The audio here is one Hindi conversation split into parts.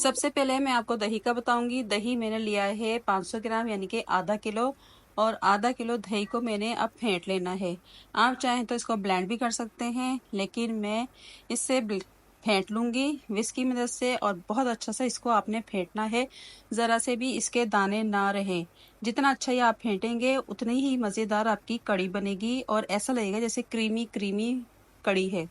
सबसे पहले मैं आपको दही का बताऊंगी। दही मैंने लिया है 500 ग्राम यानी कि आधा किलो, और आधा किलो दही को मैंने अब फेंट लेना है। आप चाहें तो इसको ब्लेंड भी कर सकते हैं, लेकिन मैं इससे फेंट लूंगी विस्क की मदद से। और बहुत अच्छा सा इसको आपने फेंटना है, ज़रा से भी इसके दाने ना रहें। जितना अच्छा ये आप फेंटेंगे उतनी ही मज़ेदार आपकी कड़ी बनेगी, और ऐसा लगेगा जैसे क्रीमी क्रीमी कड़ी है।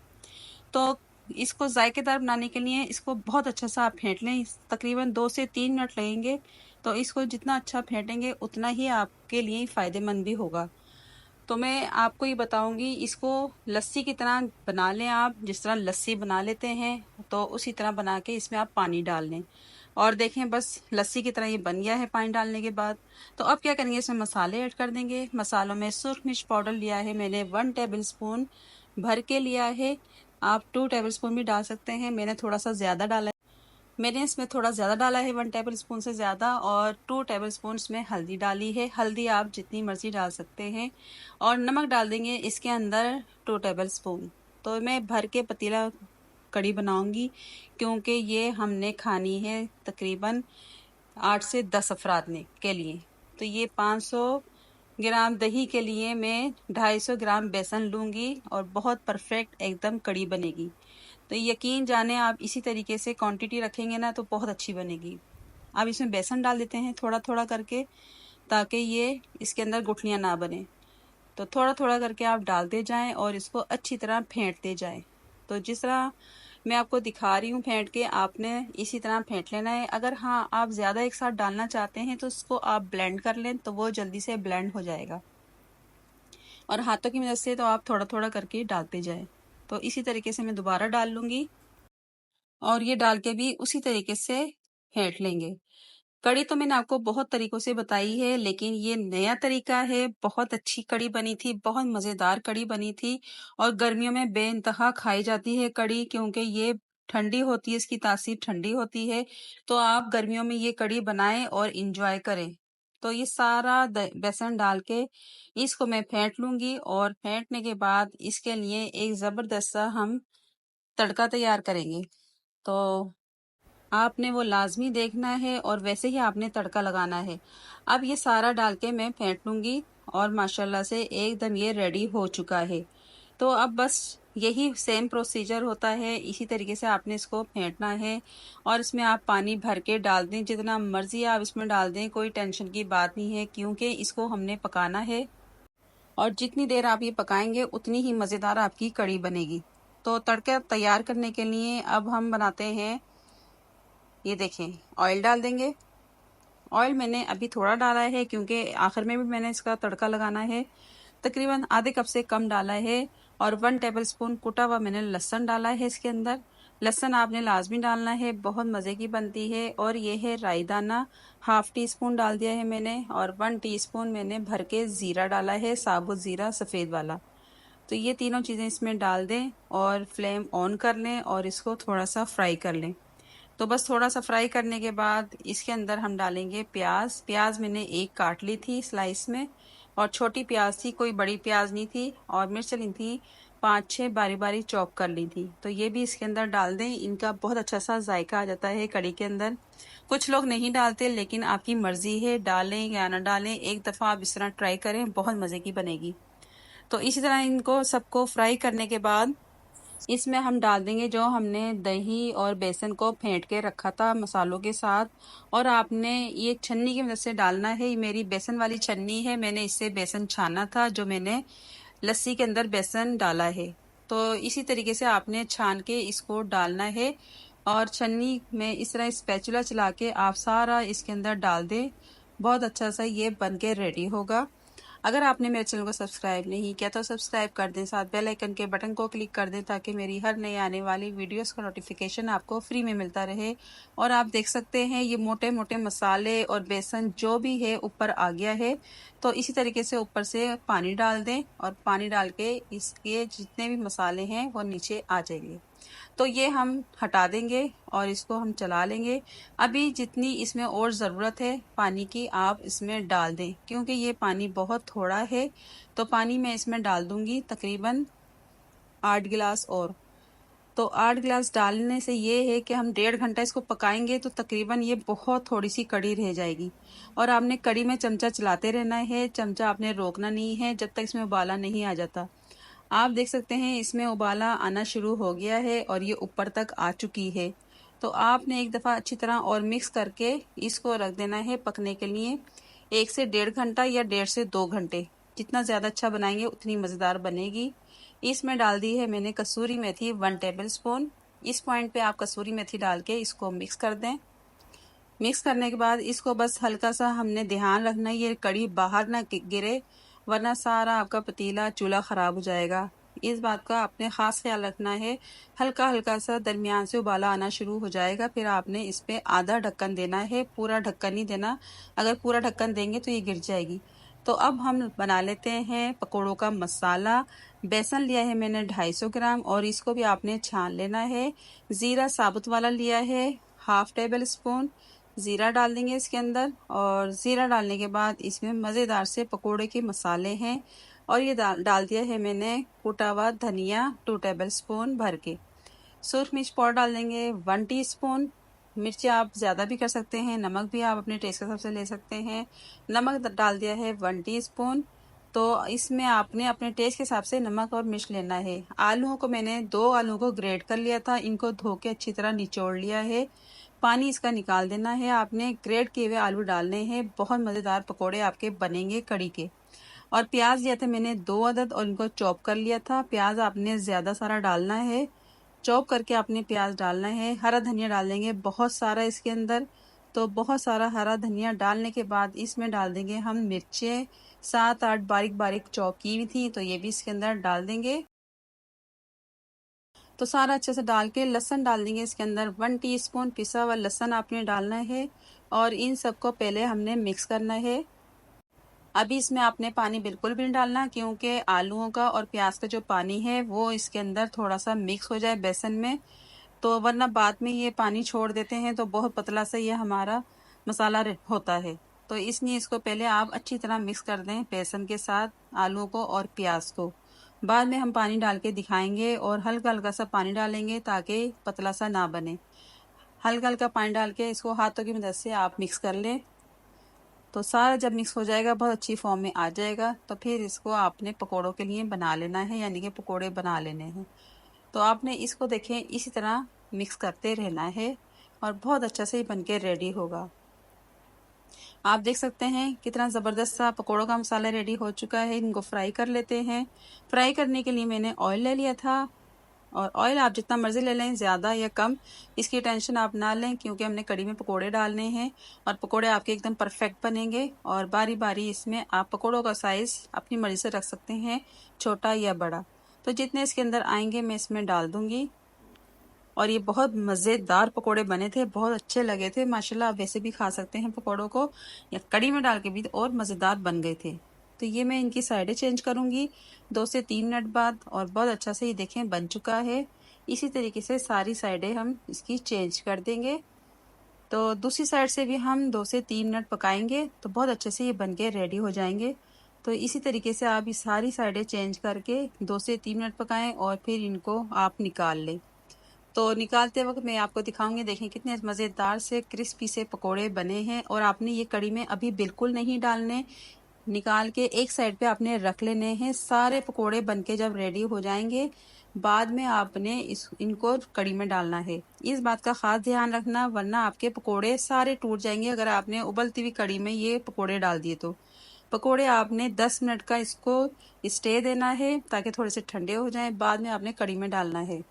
तो इसको जायकेदार बनाने के लिए इसको बहुत अच्छा सा आप फेंट लें। तकरीबन 2 से 3 मिनट लगेंगे। तो इसको जितना अच्छा फेंटेंगे उतना ही आपके लिए फ़ायदेमंद भी होगा। तो मैं आपको ये बताऊंगी, इसको लस्सी की तरह बना लें आप। जिस तरह लस्सी बना लेते हैं तो उसी तरह बना के इसमें आप पानी डाल लें। और देखें, बस लस्सी की तरह ये बन गया है पानी डालने के बाद। तो अब क्या करेंगे, इसमें मसाले ऐड कर देंगे। मसालों में सुरख मिर्च पाउडर लिया है मैंने 1 टेबल स्पून भर के लिया है। आप 2 टेबल स्पून भी डाल सकते हैं, मैंने थोड़ा सा ज़्यादा डाला है। मैंने इसमें थोड़ा ज़्यादा डाला है, 1 टेबल स्पून से ज़्यादा। और 2 टेबल स्पून इसमें हल्दी डाली है। हल्दी आप जितनी मर्ज़ी डाल सकते हैं। और नमक डाल देंगे इसके अंदर 2 टेबल स्पून। तो मैं भर के पतीला कड़ी बनाऊंगी, क्योंकि ये हमने खानी है तकरीबन 8 से 10 अफराद ने के लिए। तो ये 500 ग्राम दही के लिए मैं 250 ग्राम बेसन लूँगी, और बहुत परफेक्ट एकदम कड़ी बनेगी। तो यकीन जाने आप इसी तरीके से क्वांटिटी रखेंगे ना तो बहुत अच्छी बनेगी। अब इसमें बेसन डाल देते हैं थोड़ा थोड़ा करके, ताकि ये इसके अंदर गुठलियाँ ना बने। तो थोड़ा थोड़ा करके आप डालते जाएं और इसको अच्छी तरह फेंटते जाएं। तो जिस तरह मैं आपको दिखा रही हूँ फेंट के, आपने इसी तरह फेंट लेना है। अगर हाँ आप ज़्यादा एक साथ डालना चाहते हैं तो इसको आप ब्लेंड कर लें, तो वो जल्दी से ब्लेंड हो जाएगा। और हाथों की मदद से तो आप थोड़ा थोड़ा करके डालते जाएं। तो इसी तरीके से मैं दोबारा डाल लूँगी, और ये डाल के भी उसी तरीके से फेंट लेंगे। कड़ी तो मैंने आपको बहुत तरीकों से बताई है, लेकिन ये नया तरीका है। बहुत अच्छी कड़ी बनी थी, बहुत मज़ेदार कड़ी बनी थी। और गर्मियों में बेइंतहा खाई जाती है कड़ी, क्योंकि ये ठंडी होती है, इसकी तासीर ठंडी होती है। तो आप गर्मियों में ये कड़ी बनाएं और इंजॉय करें। तो ये सारा बेसन डाल के इसको मैं फेंट लूंगी, और फेंटने के बाद इसके लिए एक ज़बरदस्त सा हम तड़का तैयार करेंगे। तो आपने वो लाजमी देखना है, और वैसे ही आपने तड़का लगाना है। अब ये सारा डाल के मैं फेंट लूंगी, और माशाल्लाह से एकदम ये रेडी हो चुका है। तो अब बस यही सेम प्रोसीजर होता है, इसी तरीके से आपने इसको फेंटना है। और इसमें आप पानी भर के डाल दें, जितना मर्जी आप इसमें डाल दें, कोई टेंशन की बात नहीं है, क्योंकि इसको हमने पकाना है। और जितनी देर आप ये पकाएंगे उतनी ही मज़ेदार आपकी कड़ी बनेगी। तो तड़का तैयार करने के लिए अब हम बनाते हैं, ये देखें, ऑयल डाल देंगे। ऑयल मैंने अभी थोड़ा डाला है, क्योंकि आखिर में भी मैंने इसका तड़का लगाना है। तकरीबन आधे कप से कम डाला है। और 1 टेबल स्पून कुटा हुआ मैंने लहसुन डाला है इसके अंदर। लहसुन आपने लाजमी डालना है, बहुत मज़े की बनती है। और ये है राई दाना, हाफ टी स्पून डाल दिया है मैंने। और 1 टीस्पून मैंने भर के ज़ीरा डाला है, साबुत ज़ीरा सफ़ेद वाला। तो ये तीनों चीज़ें इसमें डाल दें, और फ्लेम ऑन कर लें, और इसको थोड़ा सा फ्राई कर लें। तो बस थोड़ा सा फ्राई करने के बाद इसके अंदर हम डालेंगे प्याज। प्याज मैंने एक काट ली थी स्लाइस में, और छोटी प्याज थी, कोई बड़ी प्याज नहीं थी। और मिर्च ली थी 5-6 बारी बारी चॉप कर ली थी। तो ये भी इसके अंदर डाल दें, इनका बहुत अच्छा सा जायका आ जाता है कड़ी के अंदर। कुछ लोग नहीं डालते, लेकिन आपकी मर्जी है, डालें या ना डालें। एक दफ़ा आप इस तरह ट्राई करें, बहुत मज़े की बनेगी। तो इसी तरह इनको सबको फ्राई करने के बाद इसमें हम डाल देंगे जो हमने दही और बेसन को फेंट के रखा था मसालों के साथ। और आपने ये छन्नी की मदद से डालना है। ये मेरी बेसन वाली छन्नी है, मैंने इससे बेसन छाना था जो मैंने लस्सी के अंदर बेसन डाला है। तो इसी तरीके से आपने छान के इसको डालना है, और छन्नी में इस तरह स्पैचुला चला के आप सारा इसके अंदर डाल दें। बहुत अच्छा सा ये बन के रेडी होगा। अगर आपने मेरे चैनल को सब्सक्राइब नहीं किया तो सब्सक्राइब कर दें, साथ बेल आइकन के बटन को क्लिक कर दें, ताकि मेरी हर नई आने वाली वीडियोस का नोटिफिकेशन आपको फ्री में मिलता रहे। और आप देख सकते हैं ये मोटे मोटे मसाले और बेसन जो भी है ऊपर आ गया है। तो इसी तरीके से ऊपर से पानी डाल दें, और पानी डाल के इसके जितने भी मसाले हैं वो नीचे आ जाएंगे। तो ये हम हटा देंगे और इसको हम चला लेंगे। अभी जितनी इसमें और ज़रूरत है पानी की आप इसमें डाल दें, क्योंकि ये पानी बहुत थोड़ा है। तो पानी मैं इसमें डाल दूंगी तकरीबन 8 गिलास और। तो 8 गिलास डालने से ये है कि हम 1.5 घंटा इसको पकाएंगे तो तकरीबन ये बहुत थोड़ी सी कड़ी रह जाएगी। और आपने कड़ी में चमचा चलाते रहना है, चमचा आपने रोकना नहीं है जब तक इसमें उबाला नहीं आ जाता। आप देख सकते हैं इसमें उबाला आना शुरू हो गया है और ये ऊपर तक आ चुकी है। तो आपने एक दफ़ा अच्छी तरह और मिक्स करके इसको रख देना है पकने के लिए 1 से 1.5 घंटा या 1.5 से 2 घंटे। जितना ज़्यादा अच्छा बनाएंगे उतनी मज़ेदार बनेगी। इसमें डाल दी है मैंने कसूरी मेथी 1 टेबल स्पून। इस पॉइंट पे आप कसूरी मेथी डाल के इसको मिक्स कर दें। मिक्स करने के बाद इसको बस हल्का सा हमने ध्यान रखना है ये कड़ी बाहर ना गिरे, वरना सारा आपका पतीला चूल्हा ख़राब हो जाएगा। इस बात का आपने ख़ास ख्याल रखना है। हल्का हल्का सा दरमियान से उबाला आना शुरू हो जाएगा, फिर आपने इस पर आधा ढक्कन देना है, पूरा ढक्कन नहीं देना। अगर पूरा ढक्कन देंगे तो ये गिर जाएगी। तो अब हम बना लेते हैं पकौड़ों का मसाला। बेसन लिया है मैंने 250 ग्राम और इसको भी आपने छान लेना है। ज़ीरा साबुत वाला लिया है 1/2 टेबल स्पून। ज़ीरा डाल देंगे इसके अंदर और ज़ीरा डालने के बाद इसमें मज़ेदार से पकोड़े के मसाले हैं और ये डाल दिया है मैंने कूटा हुआ धनिया 2 टेबल स्पून भर के। सुरख मिर्च पाउडर डाल देंगे 1 टीस्पून। मिर्ची आप ज़्यादा भी कर सकते हैं, नमक भी आप अपने टेस्ट के हिसाब से ले सकते हैं। नमक डाल दिया है 1 टीस्पून। तो इसमें आपने अपने टेस्ट के हिसाब से नमक और मिर्च लेना है। आलूओं को मैंने 2 आलूओं को ग्रेट कर लिया था, इनको धो के अच्छी तरह निचोड़ लिया है। पानी इसका निकाल देना है। आपने ग्रेट किए हुए आलू डालने हैं, बहुत मज़ेदार पकोड़े आपके बनेंगे कड़ी के। और प्याज लिया था मैंने 2 अदद और इनको चॉप कर लिया था। प्याज आपने ज़्यादा सारा डालना है, चॉप करके आपने प्याज डालना है। हरा धनिया डाल देंगे बहुत सारा इसके अंदर। तो बहुत सारा हरा धनिया डालने के बाद इसमें डाल देंगे हम मिर्चें 7-8 बारीक बारीक चॉप की हुई थी, तो ये भी इसके अंदर डाल देंगे। तो सारा अच्छे से डाल के लहसुन डाल देंगे इसके अंदर 1 टीस्पून पिसा हुआ लहसुन आपने डालना है और इन सबको पहले हमने मिक्स करना है। अभी इसमें आपने पानी बिल्कुल भी नहीं डालना, क्योंकि आलूओं का और प्याज का जो पानी है वो इसके अंदर थोड़ा सा मिक्स हो जाए बेसन में, तो वरना बाद में ये पानी छोड़ देते हैं तो बहुत पतला सा ये हमारा मसाला होता है। तो इसलिए इसको पहले आप अच्छी तरह मिक्स कर दें बेसन के साथ आलूओं को और प्याज को। बाद में हम पानी डाल के दिखाएंगे और हल्का हल्का सा पानी डालेंगे ताकि पतला सा ना बने। हल्का हल्का पानी डाल के इसको हाथों की मदद से आप मिक्स कर लें। तो सारा जब मिक्स हो जाएगा बहुत अच्छी फॉर्म में आ जाएगा, तो फिर इसको आपने पकोड़ों के लिए बना लेना है, यानी कि पकोड़े बना लेने हैं। तो आपने इसको देखें इसी तरह मिक्स करते रहना है और बहुत अच्छा से बन के रेडी होगा। आप देख सकते हैं कितना ज़बरदस्त सा पकोड़ों का मसाला रेडी हो चुका है। इनको फ्राई कर लेते हैं। फ्राई करने के लिए मैंने ऑयल ले लिया था और ऑयल आप जितना मर्ज़ी ले लें, ज़्यादा या कम इसकी टेंशन आप ना लें, क्योंकि हमने कड़ी में पकोड़े डालने हैं और पकोड़े आपके एकदम परफेक्ट बनेंगे। और बारी बारी इसमें आप पकोड़ों का साइज़ अपनी मर्ज़ी से रख सकते हैं, छोटा या बड़ा। तो जितने इसके अंदर आएंगे मैं इसमें डाल दूँगी। और ये बहुत मज़ेदार पकोड़े बने थे, बहुत अच्छे लगे थे माशाल्लाह। आप वैसे भी खा सकते हैं पकोड़ों को या कड़ी में डाल के भी, और मज़ेदार बन गए थे। तो ये मैं इनकी साइडें चेंज करूँगी 2 से 3 मिनट बाद और बहुत अच्छा से ये देखें बन चुका है। इसी तरीके से सारी साइडें हम इसकी चेंज कर देंगे। तो दूसरी साइड से भी हम 2 से 3 मिनट पकाएंगे तो बहुत अच्छे से ये बन के रेडी हो जाएंगे। तो इसी तरीके से आप ये सारी साइडें चेंज करके 2 से 3 मिनट पकाएं और फिर इनको आप निकाल लें। तो निकालते वक्त मैं आपको दिखाऊंगी, देखें कितने मज़ेदार से क्रिस्पी से पकोड़े बने हैं। और आपने ये कड़ी में अभी बिल्कुल नहीं डालने, निकाल के एक साइड पे आपने रख लेने हैं। सारे पकोड़े बनके जब रेडी हो जाएंगे बाद में आपने इनको कड़ी में डालना है। इस बात का खास ध्यान रखना, वरना आपके पकोड़े सारे टूट जाएंगे अगर आपने उबलती हुई कड़ी में ये पकोड़े डाल दिए। तो पकोड़े आपने 10 मिनट का इसको स्टे देना है ताकि थोड़े से ठंडे हो जाएं, बाद में आपने कड़ी में डालना है।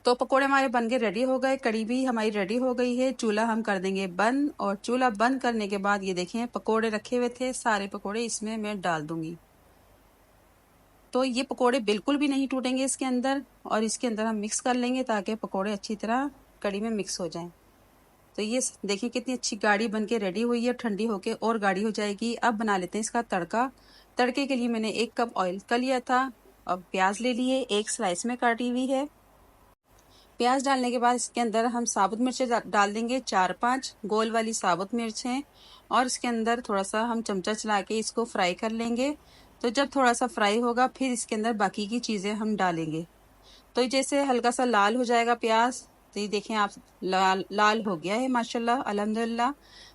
तो पकोड़े हमारे बन के रेडी हो गए, कड़ी भी हमारी रेडी हो गई है। चूल्हा हम कर देंगे बंद और चूल्हा बंद करने के बाद ये देखें पकोड़े रखे हुए थे, सारे पकोड़े इसमें मैं डाल दूंगी। तो ये पकोड़े बिल्कुल भी नहीं टूटेंगे इसके अंदर, और इसके अंदर हम मिक्स कर लेंगे ताकि पकोड़े अच्छी तरह कड़ी में मिक्स हो जाएं। तो ये देखिए कितनी अच्छी गाढ़ी बन के रेडी हुई है, ठंडी होके और गाढ़ी हो जाएगी। अब बना लेते हैं इसका तड़का। तड़के के लिए मैंने 1 कप ऑयल कर लिया था। अब प्याज ले लिए, 1 स्लाइस में काटी हुई है। प्याज डालने के बाद इसके अंदर हम साबुत मिर्चें डाल देंगे, 4-5 गोल वाली साबुत मिर्चें, और इसके अंदर थोड़ा सा हम चमचा चला के इसको फ्राई कर लेंगे। तो जब थोड़ा सा फ्राई होगा फिर इसके अंदर बाकी की चीज़ें हम डालेंगे। तो जैसे हल्का सा लाल हो जाएगा प्याज, तो ये देखें आप लाल लाल हो गया है माशाल्लाह अल्हम्दुलिल्लाह।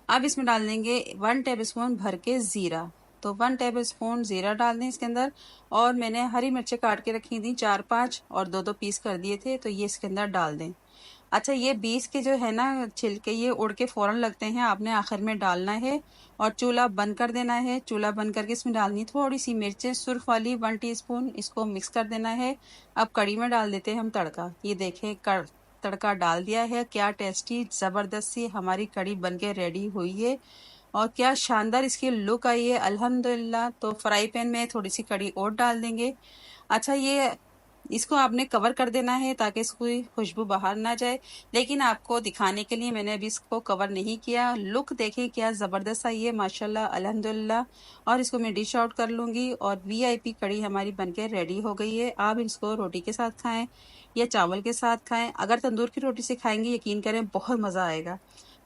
अब इसमें डाल देंगे 1 टेबलस्पून भर के ज़ीरा। तो 1 टेबलस्पून ज़ीरा डाल दें इसके अंदर। और मैंने हरी मिर्चें काट के रखी थी 4-5 और 2-2 पीस कर दिए थे, तो ये इसके अंदर डाल दें। अच्छा, ये बीज के जो है ना छिलके, ये उड़ के फौरन लगते हैं, आपने आखिर में डालना है। और चूल्हा बंद कर देना है। चूल्हा बंद करके इसमें डालनी थोड़ी सी मिर्चें सुर्ख वाली 1 टीस्पून, इसको मिक्स कर देना है। अब कड़ी में डाल देते हैं हम तड़का। ये देखें तड़का डाल दिया है। क्या टेस्टी ज़बरदस्त सी हमारी कड़ी बन के रेडी हुई है और क्या शानदार इसकी लुक आई है अल्हम्दुलिल्लाह। तो फ्राई पैन में थोड़ी सी कड़ी और डाल देंगे। अच्छा, ये इसको आपने कवर कर देना है ताकि इसकी खुशबू बाहर ना जाए, लेकिन आपको दिखाने के लिए मैंने अभी इसको कवर नहीं किया। लुक देखें क्या ज़बरदस्त आई है माशाल्लाह अल्हम्दुलिल्लाह। और इसको मैं डिश आउट कर लूँगी और वीआईपी कड़ी हमारी बनके रेडी हो गई है। आप इसको रोटी के साथ खाएं या चावल के साथ खाएं। अगर तंदूर की रोटी से खाएंगे यकीन करें बहुत मज़ा आएगा।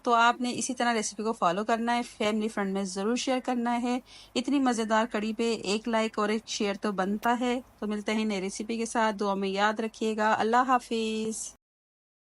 तो आपने इसी तरह रेसिपी को फॉलो करना है, फैमिली फ्रेंड में ज़रूर शेयर करना है। इतनी मज़ेदार कड़ी पे एक लाइक और एक शेयर तो बनता है। तो मिलते हैं नई रेसिपी के साथ, दुआ में याद रखिएगा। अल्लाह हाफिज़।